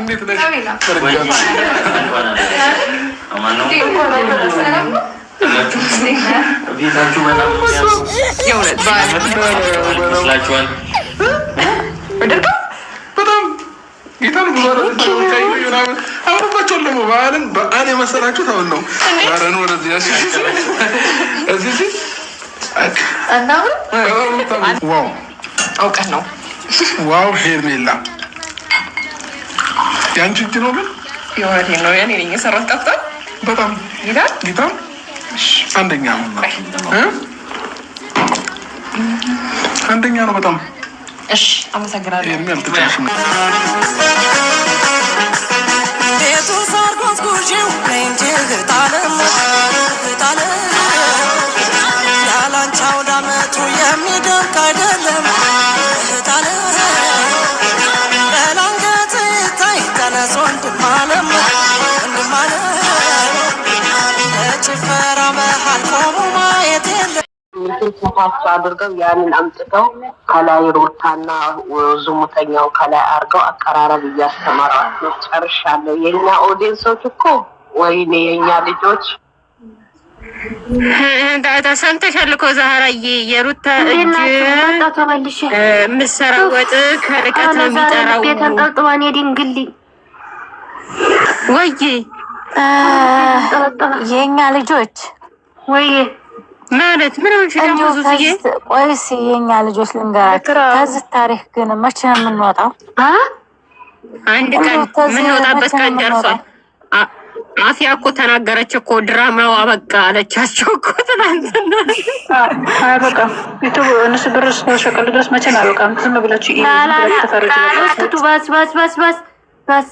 እንዴት ነሽ? ቤታችሁ በጣም ጌታን አምሮባቸውን ደግሞ በዓል የመሰላችሁት አሁን ነው። ዛሬን ወደዚህ ዋው አውቀን ነው። ዋው ሄርሜላ ያንቺ እጅ ነው ግን የእውነቴን ነው። ያኔ ነኝ የሰራሁት። ጠፍቷል በጣም ጌታ አንደኛ ነው። አንደኛ ነው በጣም እሺ። አመሰግናለሁ። ቤቱ ሳርጎት ጉጂው እንጂ ህጣለ ያላንቻው ዳመቱ የሚደንቅ አይደለም። ህጣለ በላንገት ይታይ ተነስ ወንድማለም በጭፈራ መሃል ቆሙ ማየት የለም። ሰፋቸው አድርገው ያንን አምጥተው ከላይ ሩታና ዝሙተኛው ከላይ አድርገው አቀራረብ እያስተማሯቸው ጨርሻለሁ። የኛ ኦዲየንሶች እኮ ወይኔ የኛ ልጆች ሰምተሻል እኮ ዛህራዬ፣ የሩታ እጅ ምሰራ ወጥ ከርቀት ነው የሚጠራው። ተንጠልጥሏን የድንግል ወይ የኛ ልጆች ወይ ማለት ምን ሆነሽ ነው? ዙዙዬ ቆይስ የኛ ልጆች ልንገራችሁ፣ ከዚህ ታሪክ ግን መቼ ነው የምንወጣው? አንድ ቀን የምንወጣበት ቀን ደርሷል። አፍያ እኮ ተናገረች እኮ ድራማው አበቃ አለቻቸው እኮ ትናንትና። አያበቃም። ዩቱብ እነሱ ብር ሸቀሉ ድረስ መቼ ነው አያበቃም? ዝም ብላችሁ ባስ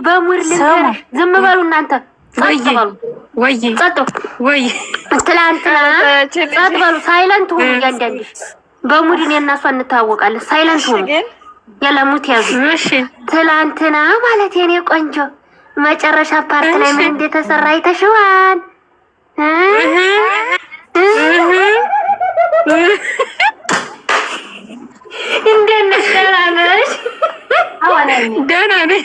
በሙር ልንገርሽ፣ ዝም በሉ እናንተ። ወይ ትላንትና ጸጥ በሉ፣ ሳይለንት ሁኑ እያንዳንድሽ። በሙድን የእናሷ እንታወቃለን። ሳይለንት ሁኑ። የለሙት ያዙ። ትላንትና ማለት የኔ ቆንጆ መጨረሻ ፓርት ላይ ምን እንደተሰራ አይተሽዋል? እንዴት ነሽ? ደህና ነሽ? ደህና ነኝ።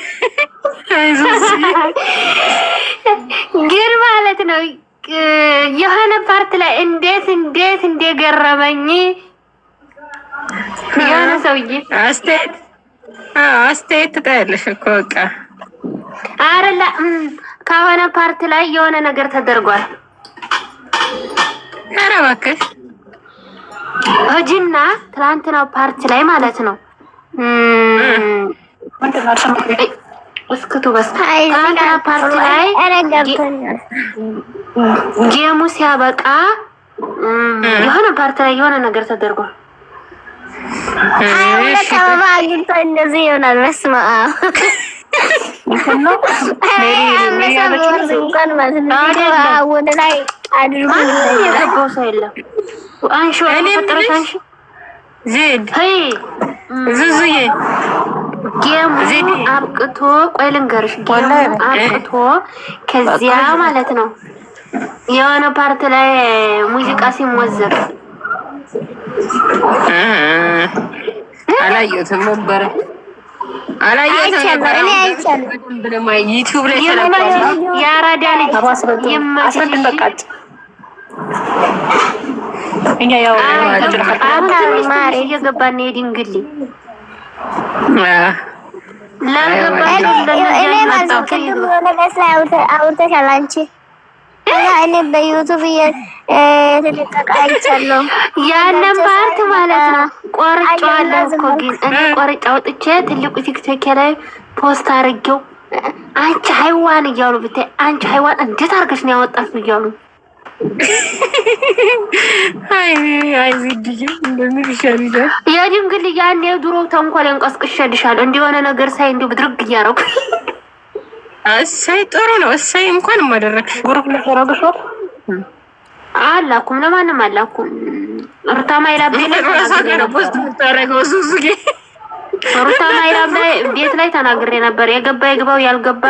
ግን ማለት ነው የሆነ ፓርት ላይ እንዴት እንደገረመኝ የሆነ ሰውዬ አስተያየት ትጠያለሽ እኮ በቃ አረላ ከሆነ ፓርት ላይ የሆነ ነገር ተደርጓል። ኧረ እባክሽ ሂጂና ትላንትናው ፓርት ላይ ማለት ነው እስክቱ በስ ትላንትና ፓርት ላይ ጌሙ ሲያበቃ የሆነ ፓርት ላይ የሆነ ነገር ተደርጓል። አበባ አግኝቶ እንደዚህ ይሆናል። በስመ አብ ወደ ላይ አድርጎ የገባው ሰው የለም። አንሺ ፈጠረሽ አንሺ ዜድ ዙዙዬ ጌሙ አብቅቶ ቆይ ልንገርሽ፣ ጌሙ አብቅቶ ከዚያ ማለት ነው የሆነ ፓርት ላይ ሙዚቃ ሲሞዘር አላየሁትም ነበር። ዩቲዩብ ላይ የአራዳ ልጅ አስረድን በቃጭ እኛ ያው እየገባን የድንግል አውርተሻል አንቺ። እኔ በዩቱብ የተለቀቀ አይቻለሁ። ያንን ፓርት ማለት ነው ቆርጬዋለሁ እኮ ግን እኔ ቆርጬ አውጥቼ ትልቁ ቲክቶክ ላይ ፖስት አድርጌው አንቺ ሃይዋን እያሉ ብታይ አንቺ ሃይዋን እንዴት አድርገሽ ነው ያወጣሽው እያሉ አይ ዚድዬ እንደምን ይሻላል። የድንግል ያኔ ድሮ ተንኮል እንቀስቅሸልሻለሁ እንዲሆነ ነገር ሳይ እንዲሁ ብድርግ እያደረኩ እሰይ ጥሩ ነው። እሰይ እንኳን ማደረግሽ ጉሩፕ ላይ ተራገሽው አላኩም፣ ለማንም አላኩም። ሩታ ማይራብ ቤት ላይ ተናግሬ ነበር። የገባ ይግባው፣ ያልገባ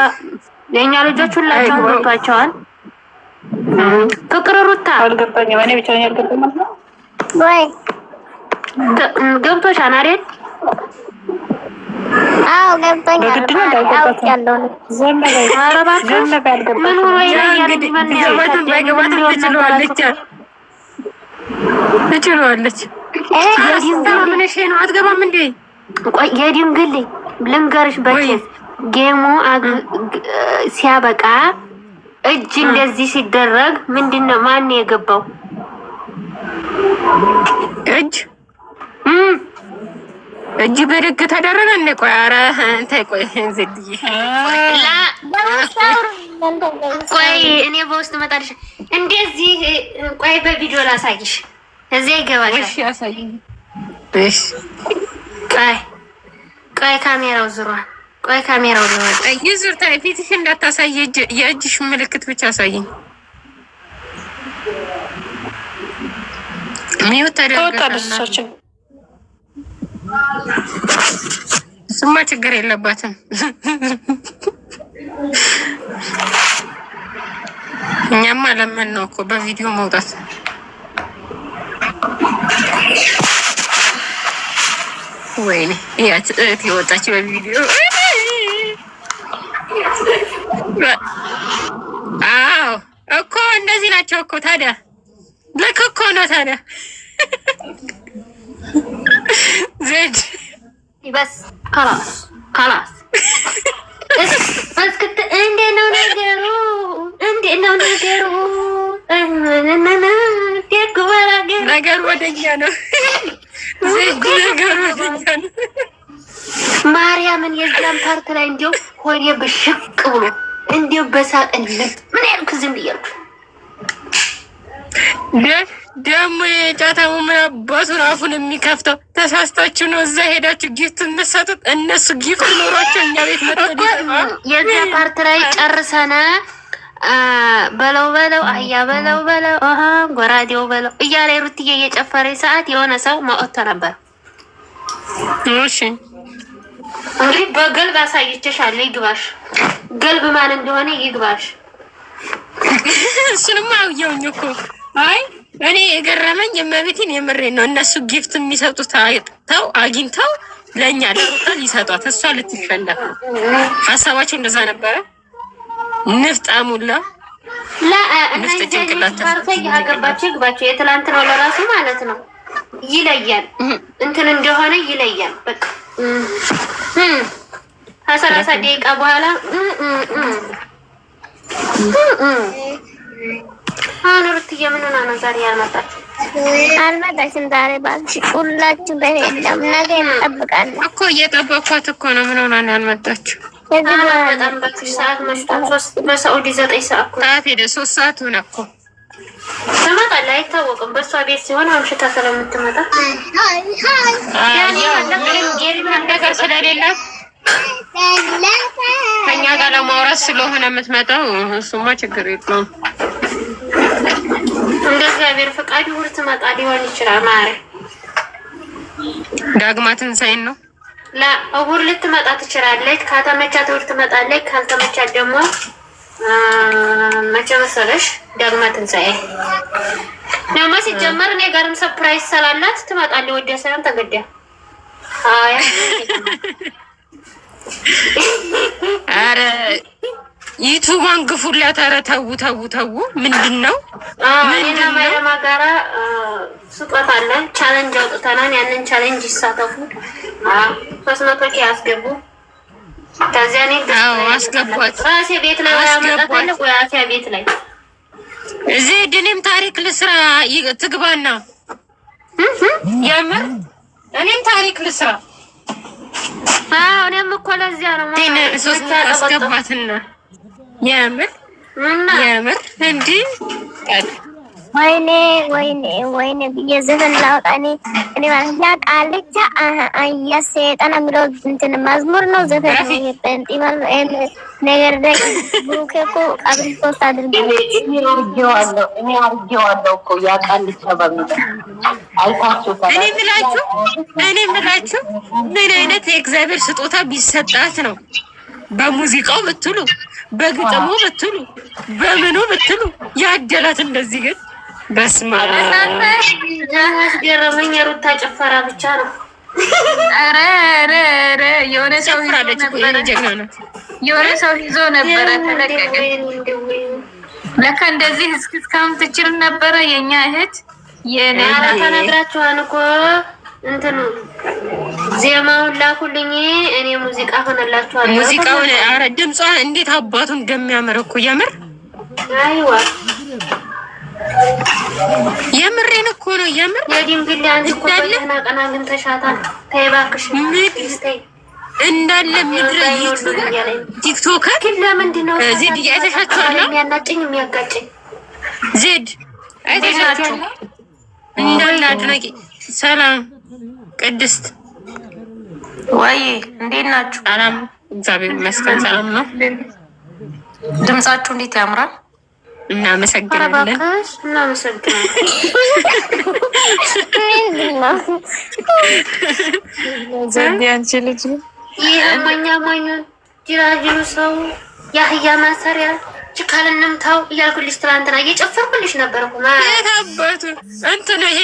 የኛ ልጆች ሁላቸው ገብቷቸዋል። ፍቅር ሩታ አልገባኝም። እኔ ብቻ ነኝ ያልገባኝ ማለት ነው ወይ ገብቶሻል አይደል? አዎ ገብቶኛል። አውቅ ያለው ነው። ምን ሆኖ ይለኛል? ትችላለች። ነው አትገባም እንዴ? ቆይ የድንግል ልንገርሽ በኬስ ጌሙ ሲያበቃ እጅ እንደዚህ ሲደረግ ምንድነው? ማን የገባው እጅ በደግ ተደረገ እንዴ? ቆይ ኧረ እንትን ቆይ ዝድዬ ቆይ እኔ በውስጥ መጣልሽ እንደዚህ ቆይ በቪዲዮ ላሳይሽ። እዚያ ይገባሻል። እሺ ያሳይኝ። እሺ ቆይ ካሜራው ዙሯል። ቆይ ካሜራው ዙሯል። ይዙር ታይ ፊትሽ እንዳታሳይ የእጅሽ ምልክት ብቻ አሳይኝ። ሚው ተደረገ። እሱማ ችግር የለባትም። እኛማ ለምን ነው እኮ በቪዲዮ መውጣት። ወይኔ ያች እህት የወጣች በቪዲዮ። አዎ እኮ እንደዚህ ናቸው እኮ። ታዲያ ልክ እኮ ነው ታዲያ። ዜድ በስ ካላስ እስክት እንዴት ነው ነገሩ? ነገሩ ወደኛ ነው። ነገሩ ወደኛ ነው። ማርያምን የዛን ፓርት ላይ እንዲያው ሆዴ ብሽቅ ብሎ እንዲያው በሳቅልም ምን ያልኩ ዝም ብያለሁ። ደግሞ የጫታሙ ምን አባቱን አፉን የሚከፍተው? ተሳስታችሁ ነው እዛ ሄዳችሁ ጊፍት የምትሰጡት። እነሱ ጊፍት ኖሯቸው እኛ ቤት መጥተው የዚያ ፓርት ላይ ጨርሰና በለው አህያ በለው ጎራዴው በለው እያለ ሩትዬ እየጨፈረ ሰዓት የሆነ ሰው ማወጥቶ ነበር። እሺ እንግዲህ በገልብ አሳይቼሻለሁ። ይግባሽ ገልብ ማን እንደሆነ ይግባሽ። እሱንማ አውየውኝ እኮ። አይ እኔ የገረመኝ የመቤቴን የምሬን ነው። እነሱ ጊፍት የሚሰጡት አይተው አግኝተው ለእኛ ለሩታን ይሰጧት፣ እሷ ልትሸነፍ ነው። ሀሳባቸው እንደዛ ነበረ። ንፍጣሙላ ንፍጥ ጭንቅላት ያገባቸው ይግባቸው። የትላንት ነው ለራሱ ማለት ነው። ይለያል እንትን እንደሆነ ይለያል። በቃ 30 ደቂቃ በኋላ አሁን ሩትዬ ምን ሆና ነው ዛሬ ያልመጣችው? አልመጣችም ዛሬ ባልሽ ሁላችሁ በሄድም ነገ እንጠብቃለን እኮ። እየጠበኳት እኮ ነው። ምን ሆና ነው ያልመጣችው? በጣም በትሽ ሰዓት መሽቶ በሳዑዲ 9 ሰዓት ሄደ። 3 ሰዓት ሆነ እኮ። ትመጣለች አይታወቅም። በእሷ ቤት ሲሆን አምሽታ ስለምትመጣ ነገር ስለሌላት ከኛ ጋር ለማውራት ስለሆነ የምትመጣው እሱማ ችግር የለውም። እንደ እግዚአብሔር ፈቃድ እሑድ ትመጣ ሊሆን ይችላል። ማሪ ዳግማ ትንሳኤን ነው እሑድ ልትመጣ ትችላለች። ከተመቻት እሑድ ትመጣለች። ካልተመቻት ደግሞ መቼ መሰለሽ ዳግማ ትንሳኤ ደግሞ ሲጀመር እኔ ጋርም ሰርፕራይዝ ስላላት ትመጣለች። ወዲያ ሰላም ተገዳ አረ ዩቱባን ግፉላት። አረ ተው ምንድን ነው? እኔና ማይረማ ጋራ ስጦታ አለን። ቻሌንጅ አውጥተናል። ያንን ቻሌንጅ ይሳተፉ። 300 ኬ ያስገቡ። ከዚያ እኔ አስገቧት። ራሴ ቤት ላይ ያመጣታለሁ ወይ አፊያ ቤት ላይ እዚህ ድንም ታሪክ ልስራ ትግባና የምር እኔም ታሪክ ልስራ። እኔም እኮ ለዚያ ነው ሶስት አስገባትና የምር እንዲህ ወይኔ ብዬ ዘፈን ላውጣ። እኔ ማለት ያ ቃልቻ የሰይጣን የሚለው እንትን መዝሙር ነው ዘፈን ነገር ላይ ብሩኬ እኮ ቀብሪ ፖስት አድርገዋለሁ። እኔ አርጌዋለሁ እኮ ያ ቃልቻ በሚለው አይታችሁታል። እኔ የምላችሁ ምን አይነት የእግዚአብሔር ስጦታ ቢሰጣት ነው? በሙዚቃው ብትሉ፣ በግጥሙ ብትሉ፣ በምኑ ብትሉ ያደላት እንደዚህ ግን በስመ አብ ያስገረመኝ የሩታ ጭፈራ ብቻ ነው። ኧረ የሆነ ሰው ይዞ ነበረ ተለቀቀ። ለካ እንደዚህ እስካሁን ትችል ነበረ የኛ እህት። የኔ ተነግራችኋን እኮ እንትኑ ዜማውን ላኩልኝ፣ እኔ ሙዚቃ ሆነላችኋለሁ። ሙዚቃውን አረ ድምጿ እንዴት አባቱ እንደሚያምር እኮ የምር አይዋ የምሬን እኮ ነው የምር። የድንግል አንቺ እኮ በደህና ቀን አግኝተሻታል። ተይ እባክሽ እንዳለ ምድረ ቲክቶከር ግን ለምንድን ነው ዜድ አይተሻቸዋል? የሚያናጭኝ የሚያጋጭኝ ዜድ አይተሻቸዋል? እንዳለ አድናቂ። ሰላም ቅድስት ወይ እንዴት ናችሁ? ሰላም እግዚአብሔር ይመስገን ሰላም ነው። ድምጻችሁ እንዴት ያምራል። እናመሰግናለን። ዘንድ አንቺ ልጅ ይህ ማኛ ጅራጅሩ ሰው የአህያ ማሰሪያ ችካልንም ታው እያልኩልሽ ትላንትና እየጨፈርኩልሽ ነበር እኮ ማለት እንትን ይሄ